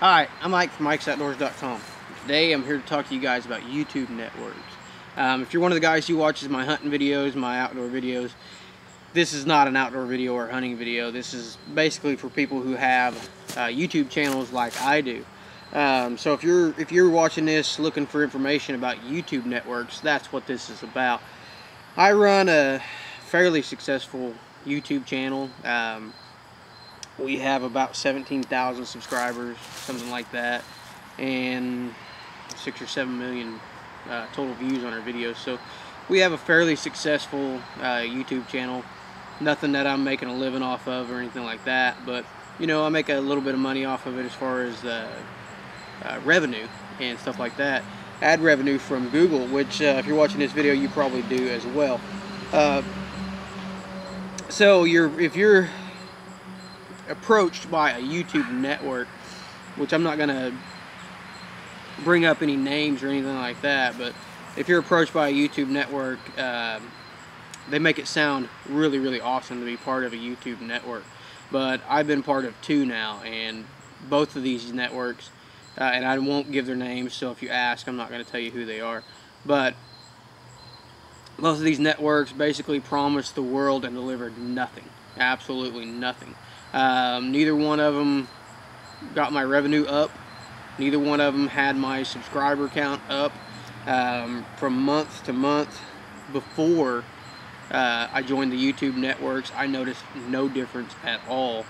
Hi, I'm Mike from Mike'sOutdoors.com. Today I'm here to talk to you guys about YouTube networks. If you're one of the guys who watches my hunting videos, my outdoor videos, this is not an outdoor video or hunting video. This is basically for people who have YouTube channels like I do. So if you're watching this looking for information about YouTube networks, that's what this is about. I run a fairly successful YouTube channel. We have about 17,000 subscribers, something like that, and 6 or 7 million total views on our videos. So we have a fairly successful YouTube channel. Nothing that I'm making a living off of or anything like that, but you know, I make a little bit of money off of it as far as revenue and stuff like that. Ad revenue from Google, which if you're watching this video, you probably do as well. So if you're approached by a YouTube network, which I'm not going to bring up any names or anything like that, but if you're approached by a YouTube network, they make it sound really, really awesome to be part of a YouTube network. But I've been part of two now, and both of these networks, and I won't give their names, so if you ask, I'm not going to tell you who they are, but most of these networks basically promised the world and delivered nothing. Absolutely nothing. Neither one of them got my revenue up. Neither one of them had my subscriber count up. From month to month before I joined the YouTube networks, I noticed no difference at all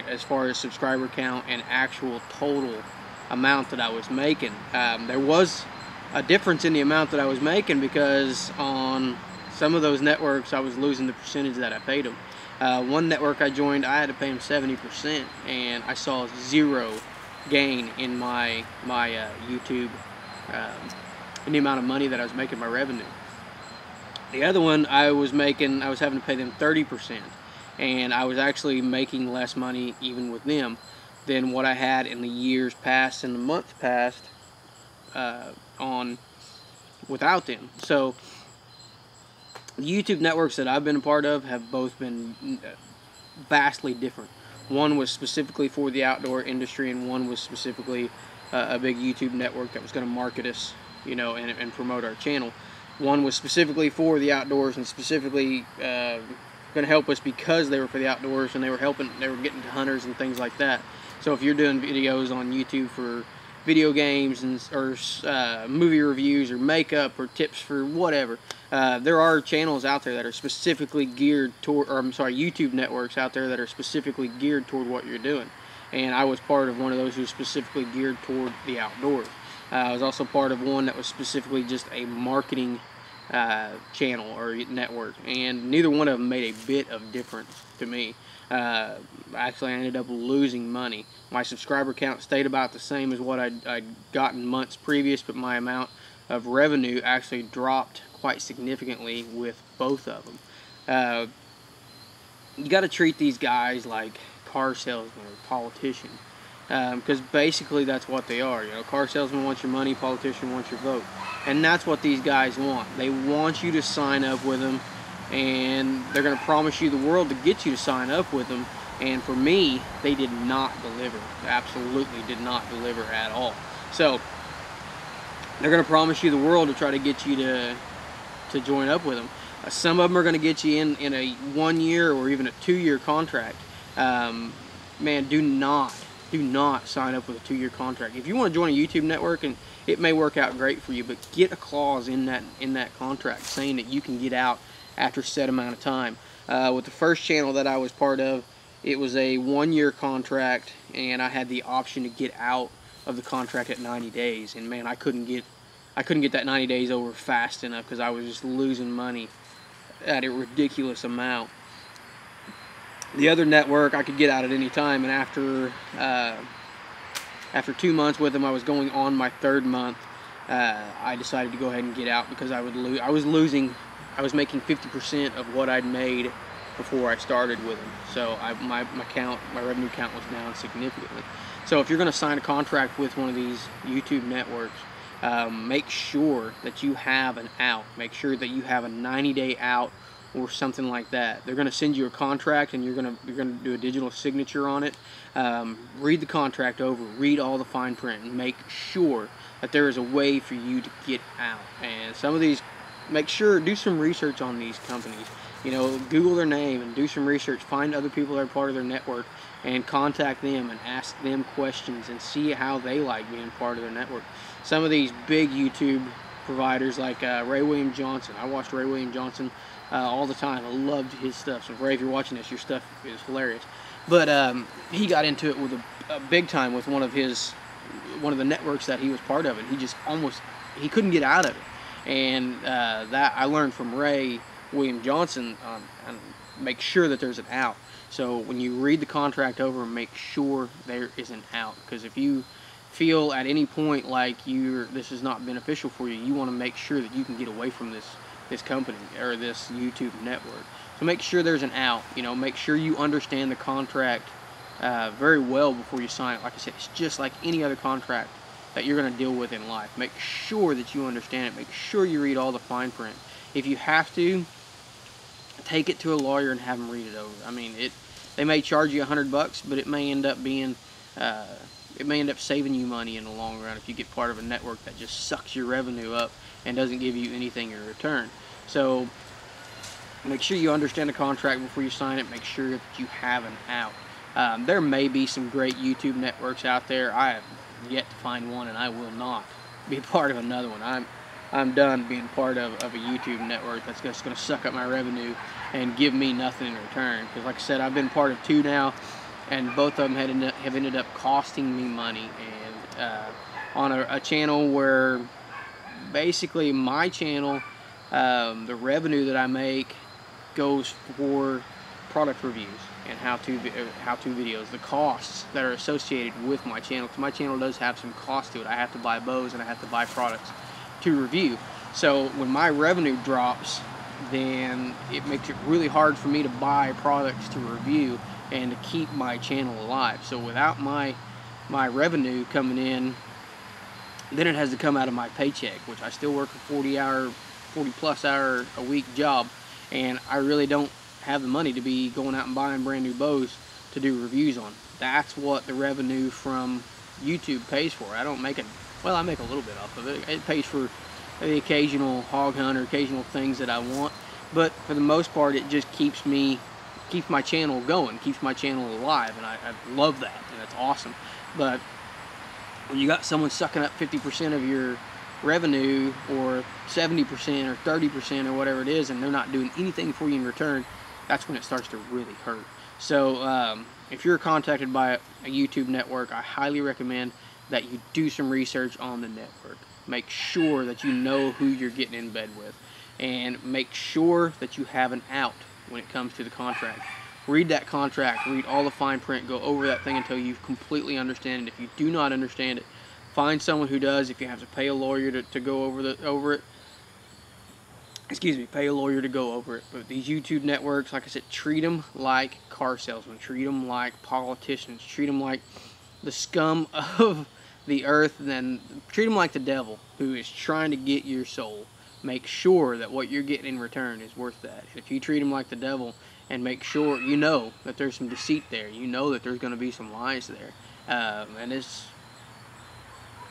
as far as subscriber count and actual total amount that I was making. There was a difference in the amount that I was making because on some of those networks I was losing the percentage that I paid them. One network I joined, I had to pay them 70%, and I saw zero gain in my YouTube, in the amount of money that I was making, my revenue. The other one, I was having to pay them 30%, and I was actually making less money even with them than what I had in the years past and the months past without them. So the YouTube networks that I've been a part of have both been vastly different. One was specifically for the outdoor industry, and one was specifically a big YouTube network that was going to market us, you know, and promote our channel. One was specifically for the outdoors and specifically going to help us because they were for the outdoors, and they were getting to hunters and things like that. So if you're doing videos on YouTube for video games or movie reviews or makeup or tips for whatever, there are channels out there that are specifically geared toward, or I'm sorry, YouTube networks out there that are specifically geared toward what you're doing. And I was part of one of those who was specifically geared toward the outdoors. I was also part of one that was specifically just a marketing channel or network, and neither one of them made a bit of difference to me. Actually, I ended up losing money. My subscriber count stayed about the same as what I'd gotten months previous, but my amount of revenue actually dropped quite significantly with both of them. You got to treat these guys like car salesmen or politicians, because basically that's what they are. You know, car salesman wants your money, politician wants your vote, and that's what these guys want. They want you to sign up with them, and they're going to promise you the world to get you to sign up with them. And for me, they did not deliver. Absolutely did not deliver at all. So they're going to promise you the world to try to get you to join up with them. Some of them are going to get you in a 1 year or even a 2-year contract. Man, do not sign up with a 2-year contract. If you want to join a YouTube network, and it may work out great for you, but get a clause in that contract saying that you can get out after a set amount of time. With the first channel that I was part of, it was a 1-year contract, and I had the option to get out of the contract at 90 days. And man, I couldn't get that 90 days over fast enough because I was just losing money at a ridiculous amount. The other network, I could get out at any time, and after 2 months with them, I was going on my 3rd month. I decided to go ahead and get out because I was making 50% of what I'd made before I started with them. So my revenue count was down significantly. So if you're going to sign a contract with one of these YouTube networks, make sure that you have an out. Make sure that you have a 90-day out or something like that. They're going to send you a contract, and you're going to do a digital signature on it. Read the contract over, read all the fine print, and make sure that there is a way for you to get out. And some of these, do some research on these companies. You know, Google their name and do some research. Find other people that are part of their network and contact them and ask them questions and see how they like being part of their network. Some of these big YouTube providers like Ray William Johnson. I watched Ray William Johnson all the time. I loved his stuff. So Ray, if you're watching this, your stuff is hilarious. But he got into it with a big time with one of the networks that he was part of, and he couldn't get out of it. And that I learned from Ray William Johnson, and make sure that there's an out. So when you read the contract over, make sure there is an out, because if you feel at any point like this is not beneficial for you, you want to make sure that you can get away from this company or this YouTube network. So make sure there's an out. You know, make sure you understand the contract very well before you sign it. Like I said, it's just like any other contract that you're going to deal with in life. Make sure that you understand it. Make sure you read all the fine print. If you have to, take it to a lawyer and have them read it over. I mean, they may charge you $100, but it may end up being saving you money in the long run if you get part of a network that just sucks your revenue up and doesn't give you anything in return. So make sure you understand the contract before you sign it. Make sure that you have an out. There may be some great YouTube networks out there. I have yet to find one, and I will not be part of another one. I'm done being part of a YouTube network that's just going to suck up my revenue and give me nothing in return. Because like I said, I've been part of 2 now, and both of them have ended up costing me money. And on a channel where basically my channel, the revenue that I make goes for product reviews and how-to videos, the costs that are associated with my channel. Because my channel does have some cost to it. I have to buy bows and I have to buy products to review. So when my revenue drops, then it makes it really hard for me to buy products to review and to keep my channel alive. So without my revenue coming in, then it has to come out of my paycheck, which I still work a 40+ hour a week job, and I really don't have the money to be going out and buying brand new bows to do reviews on. That's what the revenue from YouTube pays for. I don't make it. Well, I make a little bit off of it. It pays for the occasional hog hunt or occasional things that I want, but for the most part, it just keeps my channel going, keeps my channel alive, and I love that, and that's awesome. But when you got someone sucking up 50% of your revenue, or 70% or 30% or whatever it is, and they're not doing anything for you in return, that's when it starts to really hurt. So if you're contacted by a YouTube network, I highly recommend that you do some research on the network. Make sure that you know who you're getting in bed with, and make sure that you have an out when it comes to the contract. Read that contract, read all the fine print, go over that thing until you completely understand it. If you do not understand it, find someone who does. If you have to pay a lawyer to go over it, pay a lawyer to go over it. But these YouTube networks, like I said, treat them like car salesmen, treat them like politicians, treat them like the scum of the earth, and then treat them like the devil who is trying to get your soul. Make sure that what you're getting in return is worth that. If you treat them like the devil, and make sure you know that there's some deceit there, you know that there's going to be some lies there, and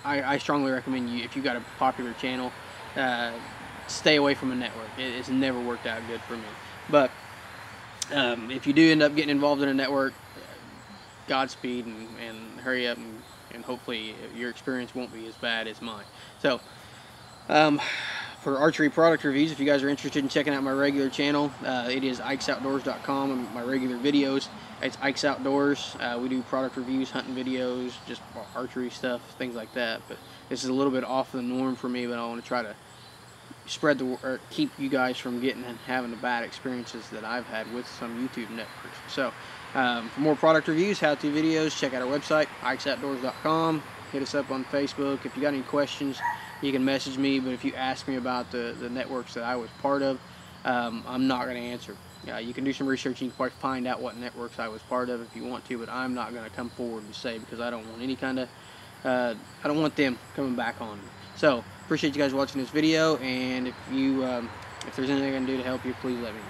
I strongly recommend you, if you got a popular channel, stay away from a network. It's never worked out good for me. But if you do end up getting involved in a network, Godspeed, and hurry up, and hopefully your experience won't be as bad as mine. So for archery product reviews, if you guys are interested in checking out my regular channel, it is IkesOutdoors.com, and my regular videos, it's Ike's Outdoors. We do product reviews, hunting videos, just archery stuff, things like that. But this is a little bit off the norm for me, but I want to try to spread or keep you guys from getting and having the bad experiences that I've had with some YouTube networks. So for more product reviews, how-to videos, check out our website, IkesOutdoors.com. Hit us up on Facebook. If you got any questions, you can message me. But if you ask me about the networks that I was part of, I'm not going to answer. You can do some research. You can probably find out what networks I was part of if you want to, but I'm not going to come forward and say, because I don't want any kind of, I don't want them coming back on me. So appreciate you guys watching this video, and if there's anything I can do to help you, please let me know.